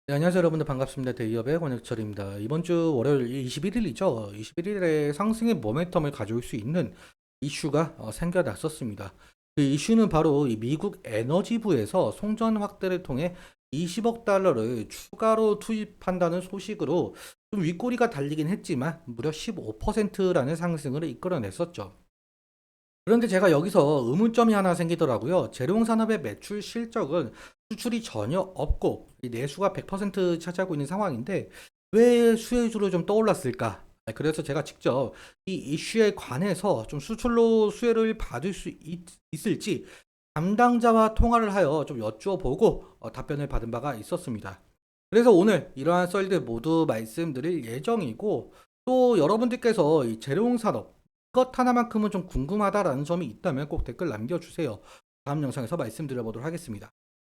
네, 안녕하세요 여러분들 반갑습니다. 대기업의 권혁철입니다. 이번 주 월요일 21일이죠. 21일에 상승의 모멘텀을 가져올 수 있는 이슈가 생겨났었습니다. 그 이슈는 바로 이 미국 에너지부에서 송전 확대를 통해 20억 달러를 추가로 투입한다는 소식으로 좀 윗꼬리가 달리긴 했지만 무려 15%라는 상승을 이끌어냈었죠. 그런데 제가 여기서 의문점이 하나 생기더라고요. 재룡산업의 매출 실적은 수출이 전혀 없고 이 내수가 100% 차지하고 있는 상황인데 왜 수혜주로 좀 떠올랐을까? 그래서 제가 직접 이 이슈에 관해서 좀 수출로 수혜를 받을 수 있을지 담당자와 통화를 하여 좀 여쭈어보고 답변을 받은 바가 있었습니다. 그래서 오늘 이러한 썰들 모두 말씀드릴 예정이고, 또 여러분들께서 이 재룡산업 이것 하나만큼은 좀 궁금하다라는 점이 있다면 꼭 댓글 남겨주세요. 다음 영상에서 말씀드려보도록 하겠습니다.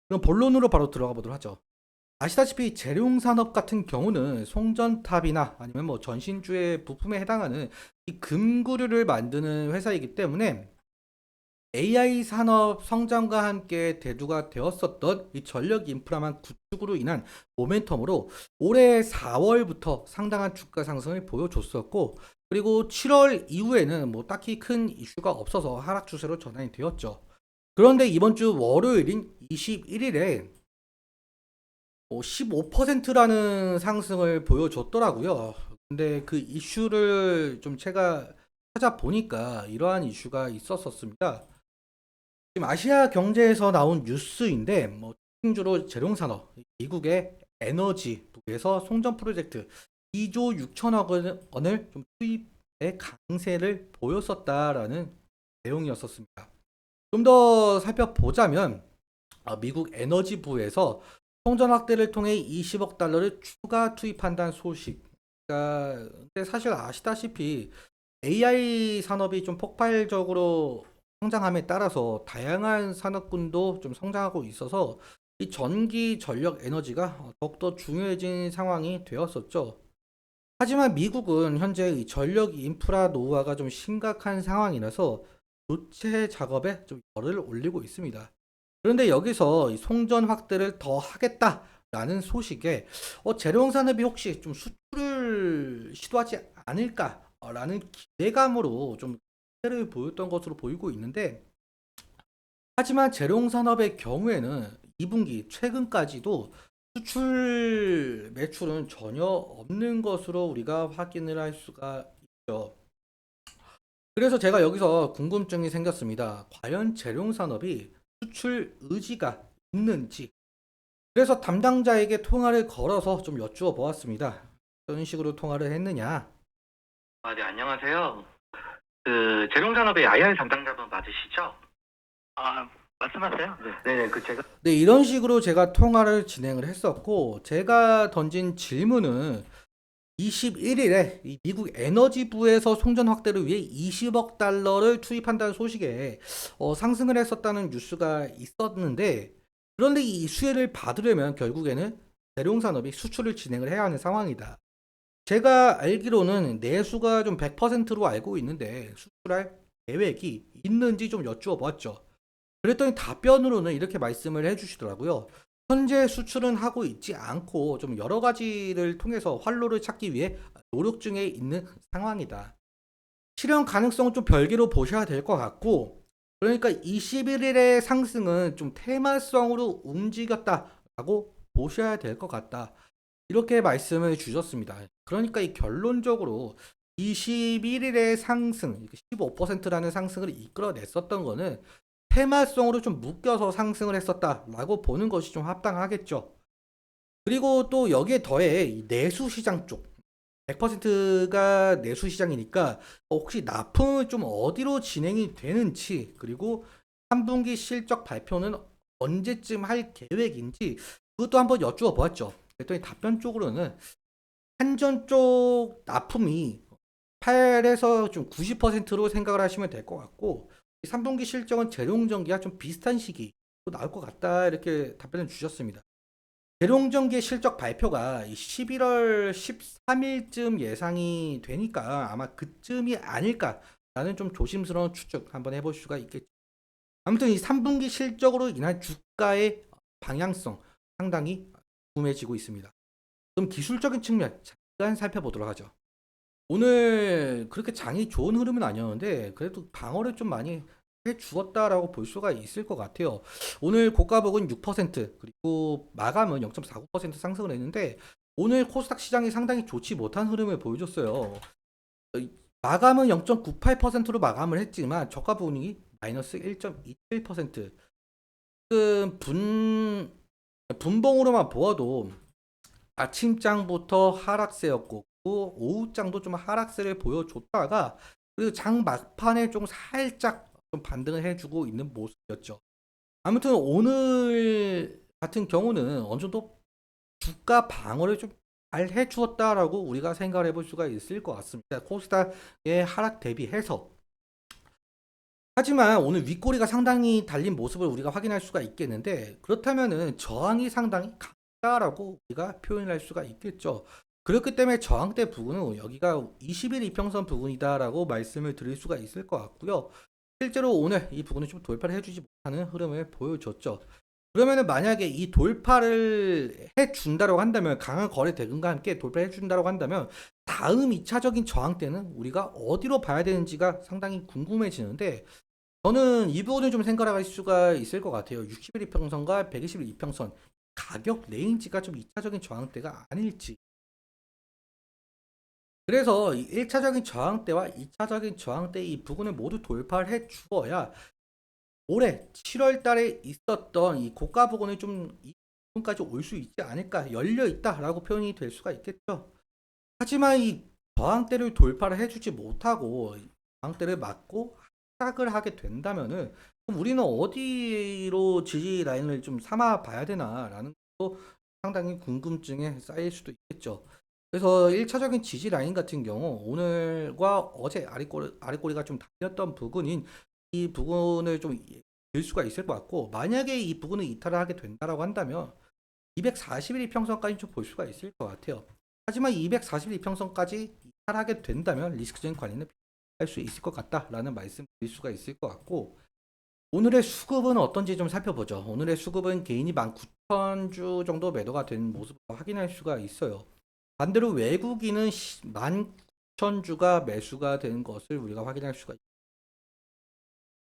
그럼 본론으로 바로 들어가 보도록 하죠. 아시다시피 재룡산업 같은 경우는 송전탑이나 아니면 뭐 전신주의 부품에 해당하는 이 금구류를 만드는 회사이기 때문에 AI 산업 성장과 함께 대두가 되었었던 이 전력 인프라망 구축으로 인한 모멘텀으로 올해 4월부터 상당한 주가 상승을 보여줬었고, 그리고 7월 이후에는 뭐 딱히 큰 이슈가 없어서 하락 추세로 전환이 되었죠. 그런데 이번 주 월요일인 21일에 15%라는 상승을 보여줬더라고요. 근데 그 이슈를 좀 제가 찾아보니까 이러한 이슈가 있었었습니다. 지금 아시아 경제에서 나온 뉴스인데 뭐 특징주로 재룡산업, 미국의 에너지부에서 송전 프로젝트 2조 6천억 원을 좀 투입에 강세를 보였었다라는 내용이었었습니다. 좀 더 살펴보자면 미국 에너지부에서 송전 확대를 통해 20억 달러를 추가 투입한다는 소식. 그러니까 근데 사실 아시다시피 AI 산업이 좀 폭발적으로 성장함에 따라서 다양한 산업군도 좀 성장하고 있어서 이 전기, 전력, 에너지가 더욱더 중요해진 상황이 되었었죠. 하지만 미국은 현재 이 전력 인프라 노후화가 좀 심각한 상황이라서 교체 작업에 좀 열을 올리고 있습니다. 그런데 여기서 이 송전 확대를 더 하겠다라는 소식에 재룡산업이 혹시 좀 수출을 시도하지 않을까라는 기대감으로 좀 세를 보였던 것으로 보이고 있는데, 하지만 재룡산업의 경우에는 2분기 최근까지도 수출 매출은 전혀 없는 것으로 우리가 확인을 할 수가 있죠. 그래서 제가 여기서 궁금증이 생겼습니다. 과연 재룡산업이 수출 의지가 있는지. 그래서 담당자에게 통화를 걸어서 좀 여쭈어 보았습니다. 어떤 식으로 통화를 했느냐? 네, 안녕하세요. 재룡산업의 IR 담당자분 맞으시죠? 아, 말씀하세요? 네, 제가. 네, 이런 식으로 제가 통화를 진행을 했었고, 제가 던진 질문은 21일에 이 미국 에너지부에서 송전 확대를 위해 20억 달러를 투입한다는 소식에 상승을 했었다는 뉴스가 있었는데, 그런데 이 수혜를 받으려면 결국에는 대룡산업이 수출을 진행을 해야 하는 상황이다. 제가 알기로는 내수가 좀 100%로 알고 있는데 수출할 계획이 있는지 좀 여쭈어 보았죠. 그랬더니 답변으로는 이렇게 말씀을 해주시더라고요. 현재 수출은 하고 있지 않고 좀 여러 가지를 통해서 활로를 찾기 위해 노력 중에 있는 상황이다. 실현 가능성은 좀 별개로 보셔야 될 것 같고, 그러니까 21일의 상승은 좀 테마성으로 움직였다라고 보셔야 될 것 같다. 이렇게 말씀을 주셨습니다. 그러니까 이 결론적으로 21일의 상승, 15%라는 상승을 이끌어냈었던 거는 테마성으로 좀 묶여서 상승을 했었다라고 보는 것이 좀 합당하겠죠. 그리고 또 여기에 더해 이 내수 시장 쪽 100%가 내수 시장이니까 혹시 납품은 좀 어디로 진행이 되는지, 그리고 3분기 실적 발표는 언제쯤 할 계획인지 그것도 한번 여쭈어 보았죠. 그랬더니 답변 쪽으로는 한전 쪽 납품이 8에서 좀 90%로 생각을 하시면 될 것 같고, 3분기 실적은 재룡전기와 좀 비슷한 시기 나올 것 같다, 이렇게 답변을 주셨습니다. 대룡전기의 실적 발표가 11월 13일쯤 예상이 되니까 아마 그쯤이 아닐까라는 좀 조심스러운 추측 한번 해볼 수가 있겠죠. 아무튼 이 3분기 실적으로 인한 주가의 방향성 상당히 궁금해지고 있습니다. 그럼 기술적인 측면 잠깐 살펴보도록 하죠. 오늘 그렇게 장이 좋은 흐름은 아니었는데 그래도 방어를 좀 많이 해 주었다라고 볼 수가 있을 것 같아요. 오늘 고가복은 6% 그리고 마감은 0.49% 상승을 했는데 오늘 코스닥 시장이 상당히 좋지 못한 흐름을 보여줬어요. 마감은 0.98%로 마감을 했지만 저가 부분이 마이너스 1.27%. 지금 분봉으로만 보아도 아침장부터 하락세였고 오후장도 좀 하락세를 보여줬다가 그리고 장 막판에 좀 살짝 좀 반등을 해주고 있는 모습이었죠. 아무튼 오늘 같은 경우는 어느 정도 주가 방어를 좀 잘 해주었다라고 우리가 생각을 해볼 수가 있을 것 같습니다. 코스닥의 하락 대비해서. 하지만 오늘 윗꼬리가 상당히 달린 모습을 우리가 확인할 수가 있겠는데 그렇다면은 저항이 상당히 강하다라고 우리가 표현할 수가 있겠죠. 그렇기 때문에 저항대 부근은 여기가 20일 이평선 부근이다라고 말씀을 드릴 수가 있을 것 같고요. 실제로 오늘 이 부분은 좀 돌파를 해주지 못하는 흐름을 보여줬죠. 그러면은 만약에 이 돌파를 해준다고 한다면 강한 거래 대금과 함께 돌파해 준다고 한다면 다음 2차적인 저항 때는 우리가 어디로 봐야 되는지가 상당히 궁금해지는데 저는 이 부분을 좀 생각할 수가 있을 것 같아요. 60일 이평선과 120일 이평선 가격 레인지가 좀 2차적인 저항대가 아닐지. 그래서 1차적인 저항대와 2차적인 저항대 이 부분을 모두 돌파를 해 주어야 올해 7월 달에 있었던 이 고가 부분이 좀 이 부분까지 올 수 있지 않을까, 열려 있다라고 표현이 될 수가 있겠죠. 하지만 이 저항대를 돌파를 해주지 못하고 저항대를 맞고 하락을 하게 된다면은 그럼 우리는 어디로 지지 라인을 좀 삼아 봐야 되나라는 것도 상당히 궁금증에 쌓일 수도 있겠죠. 그래서 1차적인 지지 라인 같은 경우 오늘과 어제 아랫꼬리가 좀 달렸던 부분인 이 부분을 좀 들 수가 있을 것 같고 만약에 이 부분을 이탈을 하게 된다라고 한다면 241 이평선까지 좀 볼 수가 있을 것 같아요. 하지만 241 이평선까지 이탈하게 된다면 리스크적인 관리는 할 수 있을 것 같다라는 말씀 드릴 수가 있을 것 같고 오늘의 수급은 어떤지 좀 살펴보죠. 오늘의 수급은 개인이 19,000주 정도 매도가 된 모습을 확인할 수가 있어요. 반대로 외국인은 19,000주가 매수가 된 것을 우리가 확인할 수가 있어요.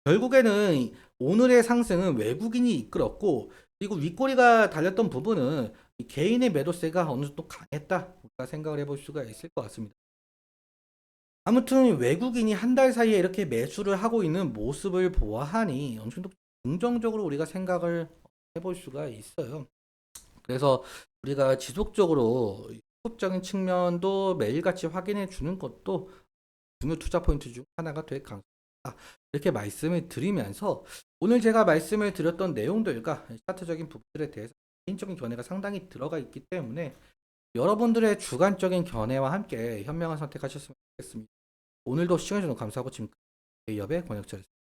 결국에는 오늘의 상승은 외국인이 이끌었고 그리고 윗꼬리가 달렸던 부분은 개인의 매도세가 어느 정도 강했다 우리가 생각을 해볼 수가 있을 것 같습니다. 아무튼 외국인이 한 달 사이에 이렇게 매수를 하고 있는 모습을 보아하니 어느 정도 긍정적으로 우리가 생각을 해볼 수가 있어요. 그래서 우리가 지속적으로 수급적인 측면도 매일같이 확인해 주는 것도 중요 투자 포인트 중 하나가 될 가능성이 있다. 이렇게 말씀을 드리면서 오늘 제가 말씀을 드렸던 내용들과 차트적인 부분들에 대해서 개인적인 견해가 상당히 들어가 있기 때문에 여러분들의 주관적인 견해와 함께 현명한 선택하셨으면 좋겠습니다. 오늘도 시청해주셔서 감사하고 지금까지 기업의 권혁철이었습니다.